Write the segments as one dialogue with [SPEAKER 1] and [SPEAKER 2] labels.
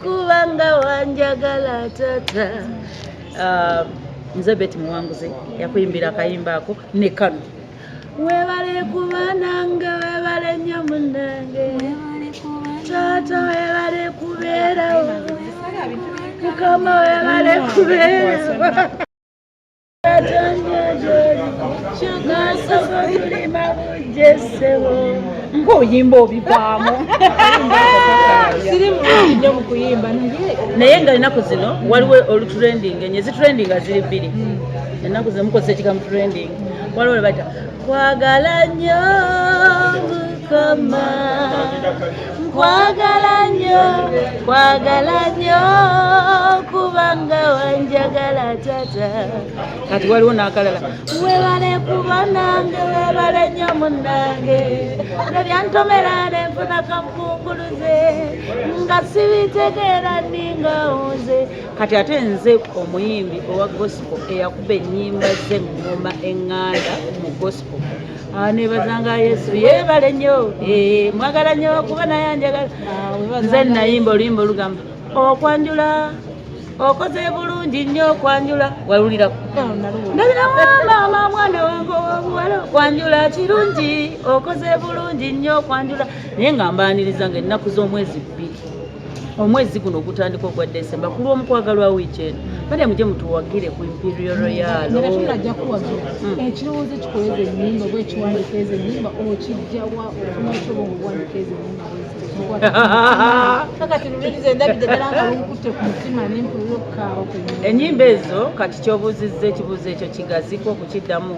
[SPEAKER 1] kubanga wanjagala tata. Nze Beti Muwanguzi yakuyimbira akayimba ako ne kano. Webale kubanange webale nnyo munnange tata webale kubeerawo Mukama webale kubeerawo Ngoyimba obivaamu nnyo mu kuyimba naye nga ennaku zino waliwo olutrending enye trending ziri bbiri ennaku zino mukozesa ekigambo trending waliwo le bata kwagala nnyo Mukama kwagala nnyo kubanga wanjagala tata kati waliwo n'akalala webale kuba nange webale nnyo munnange nga byantomera nenfuna kampunguluze nga sibitegeera ndingawoze kati ate nze omuyimbi owa gospel eyakuba ennyimba z'eŋŋoma eŋŋanda mu gospel nebazanga Yesu yebale nnyo mwagala nnyo kuba naye anjagala nze nayimba oluyimba olugamba okwanjula okoze bulungi nnyo okwanjula walulirako ndabira mama mwana wange owabuwala okwanjula kirungi okoze bulungi nnyo okwanjula naye nga mbaaniriza nga ennaku z'omwezi bbiri omwezi guno ogutandika ogwa Desemba ku lw'omukwagalwa wiiki eno bale mujye mutuwagire ku Emipira Royal
[SPEAKER 2] ajja kuwagira ekirowoozo kikoleza ennyimba oba ekiwandiika ezo ennyimba okijjawa ofuna ekyoba obuwandiika ezo ennyimba kakati luliriza endabidde ddala nga lunkutte ku mutima nempulira okukaawa ku
[SPEAKER 1] ennyimba ezo kati kyobuuzizza ekibuuzo ekyo kigaziko okukiddamu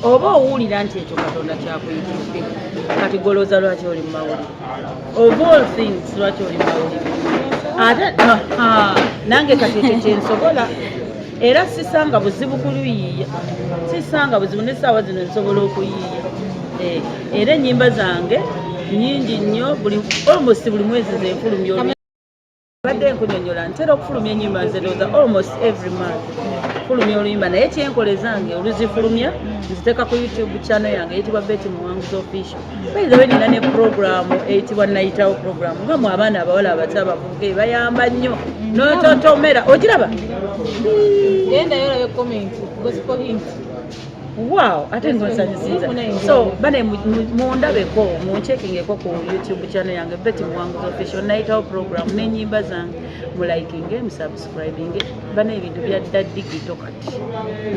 [SPEAKER 1] oba owulira nti ekyo Katonda kyakuyitiridde kati golooza lwaki oli mu mawulire of all things lwaki oli mu mawulire ate nange kati ekyo kyensobola era sisanga buzibu kuyiiya sisanga buzibu n'essaawa zino nsobola okuyiiya era ennyimba zange nnyingi nnyo almost buli mwezi zenfulumya badde nkunyonyola ntera okufulumya ennyimba nze ndowooza almost every month fulumya oluyimba naye kyenkolezange oluzifulumya nziteeka ku YouTube channel yange eyitibwa Beti Muwanguzi official bayizawe nina ne programu eyitibwa nayitawo programu nga mu abaana abawala abato abavubuka bayamba nnyo n'ototomera ogiraba
[SPEAKER 2] genda yolayo comment gospel hint
[SPEAKER 1] wow ate ngonsanyusiza so bane mundabeko munchekingeko ku YouTube channel yange Beti Muwanguzi official nayitawo program n'ennyimba zange mulaikinge musubscribing bane ebintu bya digital kati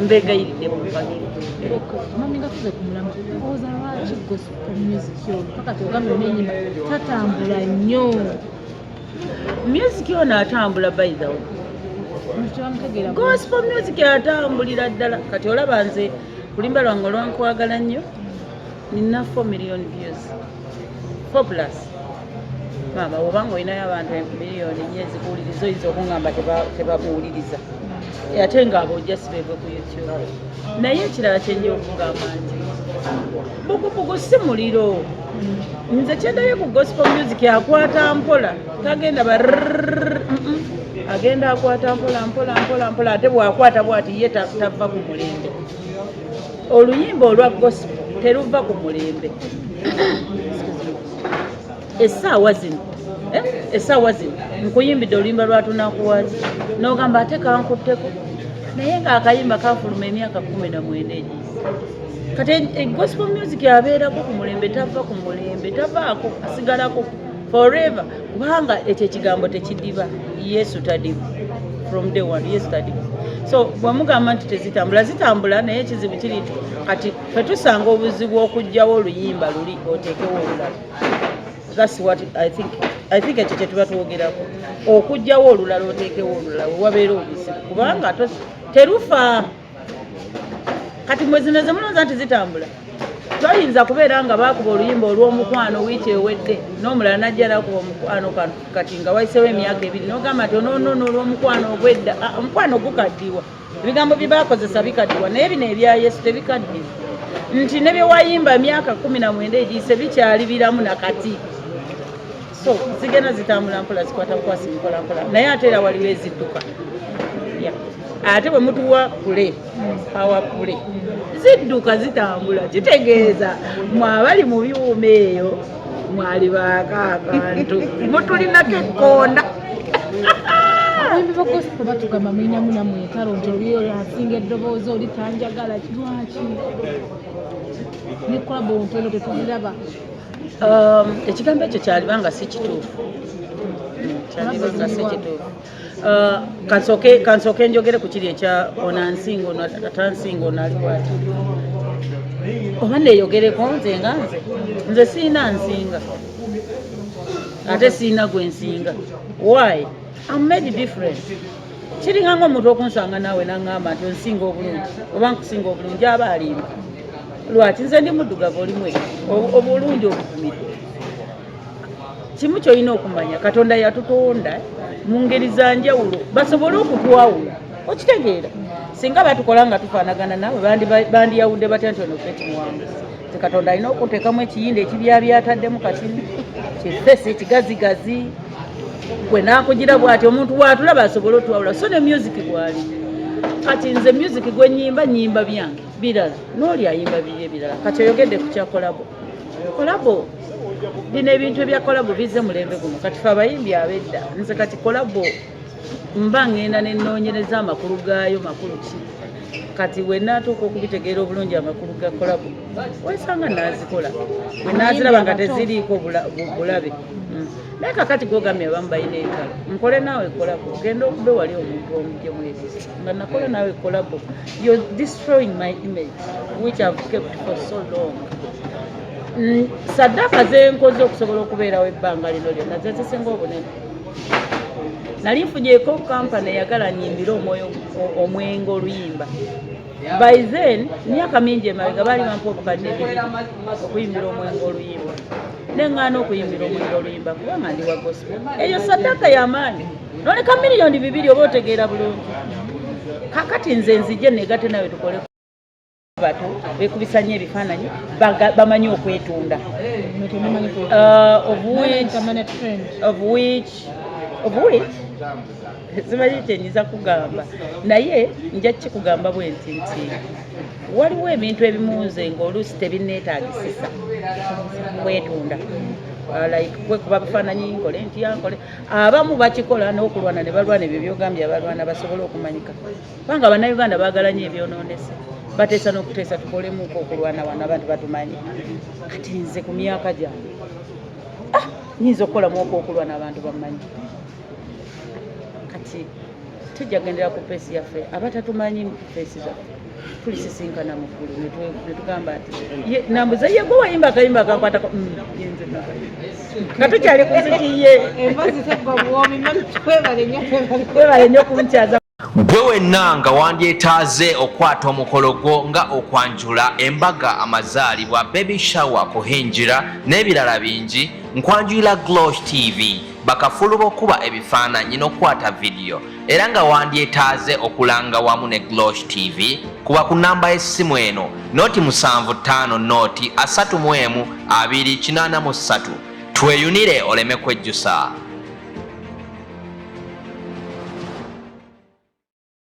[SPEAKER 1] mbegayiridde mu mpagire
[SPEAKER 2] mami nga tuze kumulamu oza lwaki gospel music yo kakati ogambe n'ennyimba tatambula nnyo
[SPEAKER 1] music yo n'atambula by the way gospel music atambulira ddala kati olaba nze kulimba lwange olwankwagala nnyo nina 4 million views 4 plus mama obanga olinayo abantu miliyoni nyezi kuwuliriza oyinza okungamba tebamuwuliriza ate ngaabo ojja sibebwe ku YouTube naye ekirala kyenja okugamba nti bukubuku si muliro nze kyendabye ku gospel music akwata mpola tagenda agenda akwata mpola ate bwakwata bwati ye tava ku mulembe oluyimba olwa gospel teruva ku mulembe essaawa zino nkuyimbidde oluyimba lwatunakuwaki n'ogamba ate kankutteko naye ng'akayimba kafuluma emyaka 19 egize kati gospel music abeerako ku mulembe tava ku mulembe tavaako asigalako forever kubanga ekyo ekigambo tekidiba Yesu tadiba from day one Yesu tadiba so bwamugamba nti tezitambula zitambula naye ekizibu kiri kati fetusanga obuzibu okujjawo oluyimba luli oteekewo olulala that's what I think ekyo kye tuba twogerako okujjawo olulala oteekewo olulala wabeera obuzibu kubanga terufa kati mwezino zemulowooza nti zitambula toyinza kubeera nga bakuba oluyimba olw'omukwano wiiki ewedde n'omulala najja nakuba omukwano kati nga wayisewo emyaka 2 n'ogamba nti onoonono olw'omukwano ogwedda omukwano gukaddiwa ebigambo bye baakozesa bikaddiwa naye bino ebya Yesu tebikaddiwa nti ne bye wayimba emyaka 19 egiyise bikyali biramu nakati so zigenda zitambula mpola zikwata bukwasi mpola naye ate era waliwo ezidduka ate bwe mutuwa pule awa pule zidduka zitambula kitegeeza mwabali mu byuma eyo mwali bakakantu mutulinako ekkonda
[SPEAKER 2] abayimbi ba gospel batugamba mulinamu namwe entalo nti oli asinga eddoboozi oli tanjagala lwaki ne Collabo ntono tetuziraba
[SPEAKER 1] ekigambo ekyo kyalibanga si kituufu kyalibanga si kituufu kansooke njogere ku kiri ekya onansinga ono atansinga ono ali bwati oba neeyogereko nze siina nsinga ate siina gwe nsinga why I'm made different kiringa ng'omuntu okunsanga naawe naŋŋamba nti onsinga obulungi oba nkusinga obulungi aba alimba lwaki nze ndi muddugavu olimu obulungi obukumidde kimu kyolina okumanya katonda yatutonda mu ngeri za njawulo basobole okutwawula okitegeera singa batukola nga tufaanagana naawe bandiyawudde batya nti ono feti muwanguzi ti katonda alina okuteekamu ekiyinda ekibyabyataddemu katini kifesi ekigazigazi gwe nakugira bwati omuntu bwatulaba asobole otwawula so ne music gwali kati nze music gwe nyimba byange birala n'oli ayimba biri ebirala kati oyogedde ku kya Collabo bino ebintu ebya Collabo bize mulembe guno kati fe abayimbi abedda nze kati Collabo mba ngenda nenoonyereza amakulu gaayo makulu ki kati we natuuka okubitegeera obulungi amakulu ga Collabo wesanga nazikola we naziraba nga teziriiko bulabe naye kakati gwogambye abamu balina entalo nkole naawe Collabo ogenda okube wali omuntu omuje mwebisi nga nakola naawe Collabo you're destroying my image which I've kept for so long saddaaka zenkoze okusobola okubeerawo ebbanga lino lyonna zezisinga obunene nali nfunyeeko kampani eyagala nyimbire omwenge oluyimba by then myaka mingi emabega baali bampa obukadde ebibiri okuyimbira omwenge oluyimba neŋŋaana okuyimbira omwenge oluyimba kubanga ndi wa gospel eyo saddaaka y'amaanyi noleka miliyoni 2 oba otegeera bulungi kakati nze nzije negate nawe tukole bato bekubisanya ebifaananyi bamanyi okwetunda of which simanyi kyenyiza kugamba naye nja kikugamba bwenti nti waliwo ebintu ebimunze ng'oluusi tebineetaagisisa kwetunda like kwekuba bifaananyi nkole ntyankole abamu bakikola n'okulwana ne balwana ebyo byogambye abalwana basobole okumanyika kubanga bannayuganda baagala nnyo ebyonoonese bateesa n'okuteesa tukolemuko okulwana wano abantu batumanyi kati nze ku myaka gyange nyinza okukolamuoko okulwana abantu bamanyi kati tujjagendera ku peesi yaffe abatatumanyi peesi zaffe tulisisinkana mu ggulu ne tugamba nti nambuza yegwe wayimba akayimba akankwatako yenze nga tukyali kuzikiye kwebale nnyo kunkyaza
[SPEAKER 3] gwe wenna nga wandyetaaze okwata omukolo gwo nga okwanjula embaga amazaalibwa baby shower kuhinjira n'ebirala bingi nkwanjulira Glosh TV bakafulu b'okuba ebifaananyi n'okwata vidiyo era nga wandyetaaze okulanga wamu ne Glosh TV kuba ku namba y'essimu eno noti 75 noti 31 283 tweyunire oleme kwejjusa.